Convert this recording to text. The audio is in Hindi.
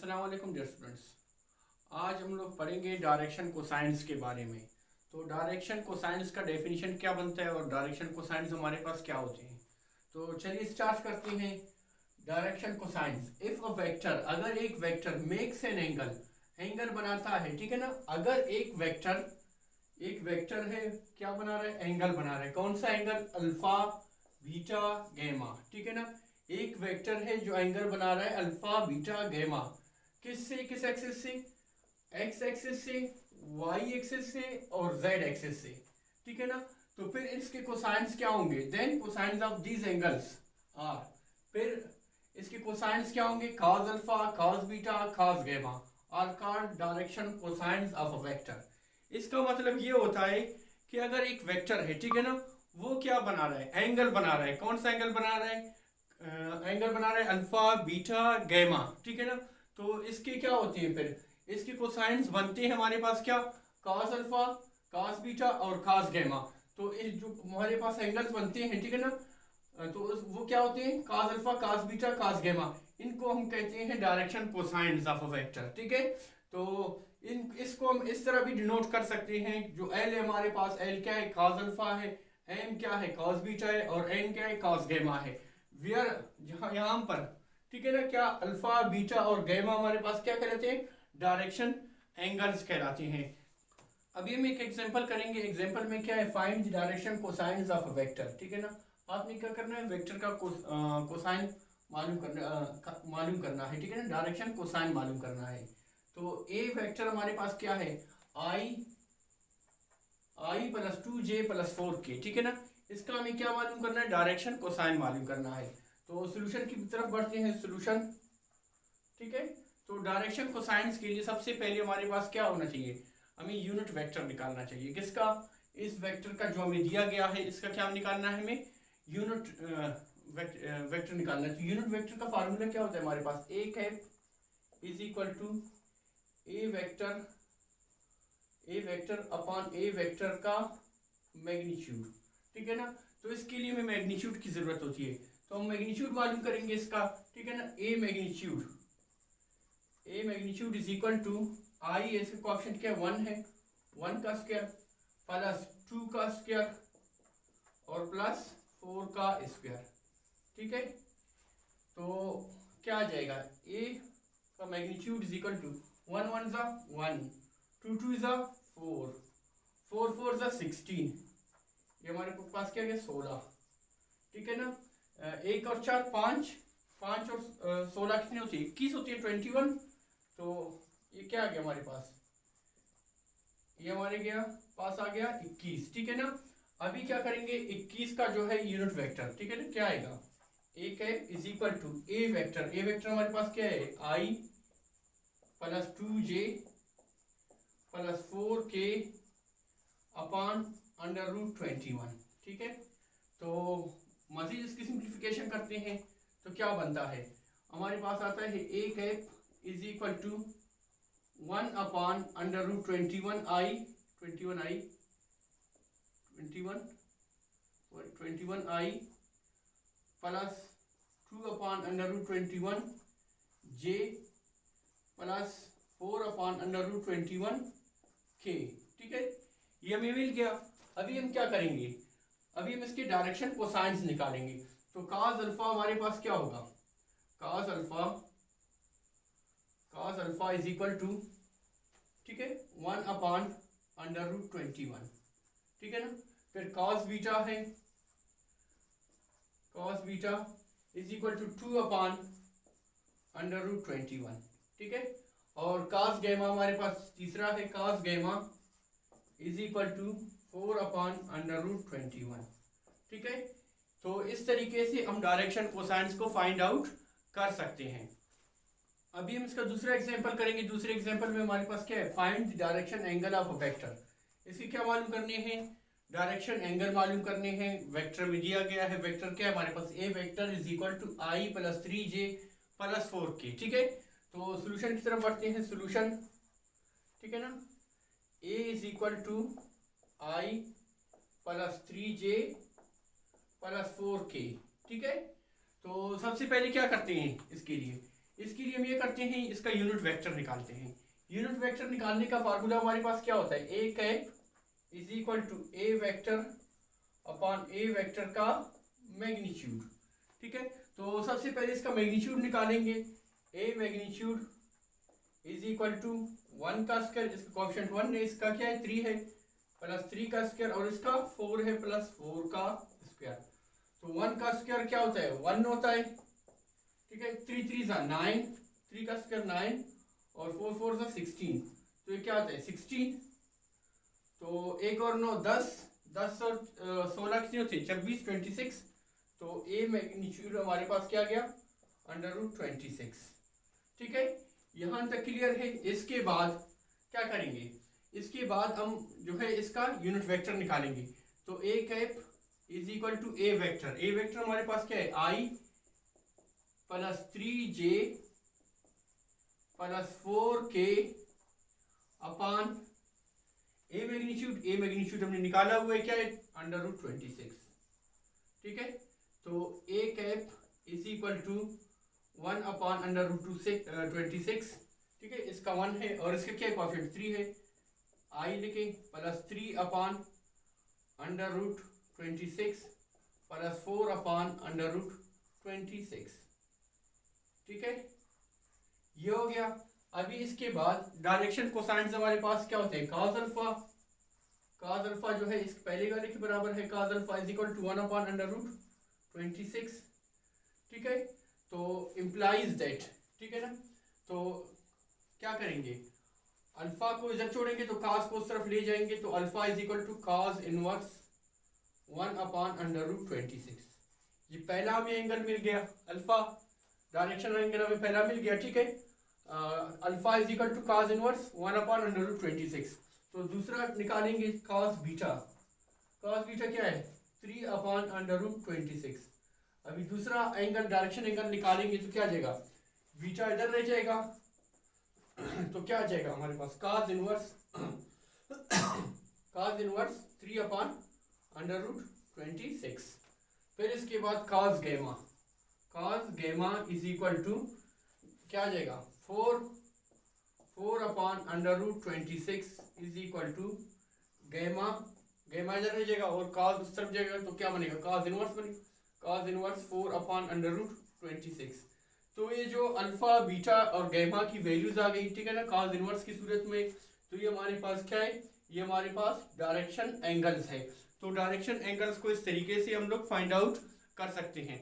अस्सलाम वालेकुम डियर स्टूडेंट्स। आज हम लोग पढ़ेंगे डायरेक्शन कोसाइंस के बारे में। तो डायरेक्शन कोसाइंस का डेफिनेशन क्या बनता है और डायरेक्शन कोसाइंस हमारे पास क्या होते हैं। तो चलिए स्टार्ट करते हैं। Direction cosines, if a vector, अगर एक vector makes an angle, angle बनाता है, ठीक है ना। अगर एक वेक्टर है, क्या बना रहा है, एंगल बना रहा है। कौन सा एंगल, अल्फा बीटा गैमा, ठीक है ना। एक वेक्टर है जो एंगल बना रहा है अल्फा बीटा गैमा, किससे, किस एक्सिस से, एक्स एक्सिस से, वाई एक्सिस से और जेड एक्सिस से, ठीक है ना। तो फिर इसके कोसाइंस क्या होंगे, then cosines of these angles are, फिर इसके कोसाइंस क्या होंगे, cos alpha, cos beta, cos gamma are called direction cosines of a vector. इसका मतलब ये होता है कि अगर एक वेक्टर है, ठीक है ना, वो क्या बना रहा है, एंगल बना रहा है। कौन सा एंगल बना रहा है, एंगल बना रहा है अल्फा बीटा गैमा, ठीक है ना। तो इसके क्या होते हैं, फिर इसके कोसाइंस बनते हैं हमारे पास क्या, cos अल्फा, cos बीटा और cos गैमा। तो इस जो हमारे पास एंगल्स बनते हैं, ठीक है ना, तो वो क्या होते हैं, cos alpha, cos beta, cos gamma. इनको हम कहते हैं direction cosines of a vector, ठीक है। तो इसको हम इस तरह भी डिनोट कर सकते हैं। जो एल है हमारे पास, एल क्या है, cos अल्फा है, एम क्या है, cos बीटा है और एन क्या है, cos गैमा है। वियर जहाँ यहाँ पर, ठीक है ना, क्या अल्फा बीटा और गैमा हमारे पास क्या कहलाते हैं, डायरेक्शन एंगल्स कहलाते हैं। अभी हम एक एग्जांपल करेंगे। एग्जांपल में क्या है, find the direction cosines of a vector, ठीक है ना। आपने क्या करना है, वेक्टर का कोसाइन मालूम करना है, ठीक है ना। डायरेक्शन कोसाइन मालूम करना है। तो ए वेक्टर हमारे पास क्या है, आई प्लस 2j+4k, ठीक है ना। इसका हमें क्या मालूम करना है, डायरेक्शन कोसाइन मालूम करना है। तो सोल्यूशन की तरफ बढ़ते हैं, सोल्यूशन, ठीक है। तो डायरेक्शन कोसाइंस के लिए सबसे पहले हमारे पास क्या होना चाहिए, हमें यूनिट वेक्टर निकालना चाहिए। किसका, इस वेक्टर का जो हमें दिया गया है, इसका क्या निकालना है, हमें यूनिट वेक्टर निकालना है। तो यूनिट वेक्टर का फार्मूला क्या होता है हमारे पास, A cap is equal to A vector upon A vector का मैग्नीट्यूड, ठीक है ना। तो इसके लिए हमें मैग्नीट्यूड की जरूरत होती है। तो हम मैग्नीट्यूड मालूम करेंगे इसका, ठीक है ना। ए मैग्नीट्यूड इज इक्वल टू आई, इसका कोएफिशिएंट क्या है, 1 है, 1 का स्क्वायर प्लस 2 का स्क्वायर और प्लस 4 का स्क्वायर, ठीक है। तो क्या आ जाएगा, ए का मैग्नीट्यूड इज इक्वल टू 1 1 जा 1, 2 2 जा 4, 4 4 जा 16, ये हमारे पास क्या गया 16, ठीक है ना। एक और 4 5, 5 और 16 कितनी होती है, 21 होती है, 21। तो ये क्या आ गया हमारे पास, ये हमारे पास आ गया 21, ठीक है ना। अभी क्या करेंगे, 21 का जो है यूनिट वेक्टर, ठीक है ना, क्या आएगा, A cap is equal to A vector हमारे पास क्या है, आई प्लस 2j+4k अपॉन √21, ठीक है। तो मजीद इसकी सिंप्लीफिकेशन करते हैं तो क्या बनता है, हमारे पास आता है A cap is equal to 1 upon √21i, 21i plus 2 upon √21j plus 4 upon √21k, ठीक है। ये हमें मिल गया। अभी हम क्या करेंगे, अभी हम इसके डायरेक्शन कोसाइंस निकालेंगे। तो cos अल्फा हमारे पास क्या होगा, cos alpha is equal to, ठीक है, 1 अपॉन √21, ठीक है ना। फिर cos beta is equal to 2 upon √21, ठीक है। और cos गैमा हमारे पास तीसरा है, cos gamma is equal to 4 upon √21, ठीक है। तो इस तरीके से हम डायरेक्शन कोसाइंस को फाइंड आउट कर सकते हैं। अभी हम इसका दूसरा एग्जांपल करेंगे। दूसरे एग्जांपल में हमारे पास क्या है, find the direction angle of a vector. इसके क्या मालूम करने हैं, डायरेक्शन एंगल मालूम करने हैं। वेक्टर में दिया गया है, वेक्टर क्या है हमारे पास, A vector is equal to I plus 3j+4k, ठीक है। तो सोल्यूशन की तरफ बढ़ते हैं, सोल्यूशन, ठीक है ना। A is equal to I plus 3j+4k, ठीक है। तो सबसे पहले क्या करते हैं इसके लिए, इसके लिए हम ये करते हैं, इसका यूनिट वेक्टर निकालते हैं। यूनिट वेक्टर निकालने का फार्मूला हमारे पास क्या होता है, A cap is equal to A vector upon A vector का मैग्नीट्यूड। ठीक है, तो सबसे पहले इसका मैग्नीट्यूड निकालेंगे। A magnitude is equal to 1 का स्क्वायर, इसका कोएफिशिएंट 1 है, इसका क्या है 3 है, प्लस 3 का स्क्वायर और इसका 4 है प्लस 4 का स्क्वायर। तो 1 का स्क्वायर क्या होता है 1 होता है। ठीक है, 3 3 सा 9, 3 का स्क्वायर 9 और 4 4 सा 16, तो ये क्या होता है 16। तो 1 और 9 10, 10 और 16 कितने होते हैं 24, 26। तो ए मैग्नीट्यूड हमारे पास क्या गया √26। ठीक है, यहाँ तक क्लियर है। इसके बाद क्या करेंगे, इसके बाद हम जो है इसका यूनिट वेक्टर निकालेंगे। तो A cap is equal to A vector, A vector हमारे पास क्या है I plus 3j plus 4k upon A magnitude हमने निकाला हुआ है क्या है √26। ठीक है, तो A cap is equal to 1 upon √26। ठीक है, इसका 1 है और इसका क्या कोएफिशिएंट 3 है, आई लिखे प्लस 3 अपान √26 प्लस 4 अपान √26। ठीक है, ये हो गया। अभी इसके बाद डायरेक्शन कोसाइंस हमारे पास क्या होते हैं, cos अल्फा, cos अल्फा जो है इस पहले वाले के बराबर है, cos alpha is equal to 1 upon √26। ठीक है, तो इम्प्लाइज दैट, ठीक है ना, तो क्या करेंगे अल्फा को इधर छोड़ेंगे तो cos को उस तरफ ले जाएंगे, तो alpha is equal to cos inverse 1 upon √26। ये पहला हमें एंगल मिल गया, अल्फा डायरेक्शन एंगल हमें पहला मिल गया। ठीक है, alpha is equal to cos inverse 1 upon √26। तो दूसरा निकालेंगे cos बीटा, cos बीटा क्या है 3 अपान √26। अभी दूसरा एंगल डायरेक्शन एंगल निकालेंगे तो क्या आ जाएगा, बीटा इधर रह जाएगा, तो क्या आ जाएगा हमारे पास cos इनवर्स 3 अपान √26। फिर इसके बाद cos gamma is equal to क्या आ जाएगा 4 upon √26 is equal to gamma इधर रह जाएगा और cos उस तरफ जाएगा, तो क्या बनेगा cos इनवर्स बनेगा, cos इनवर्स 4 अपान √26। तो ये जो अल्फा बीटा और गैमा की वैल्यूज आ गई, ठीक है ना, cos इनवर्स की सूरत में। तो ये हमारे पास क्या है, ये हमारे पास डायरेक्शन एंगल्स है। तो डायरेक्शन एंगल्स को इस तरीके से हम लोग फाइंड आउट कर सकते हैं।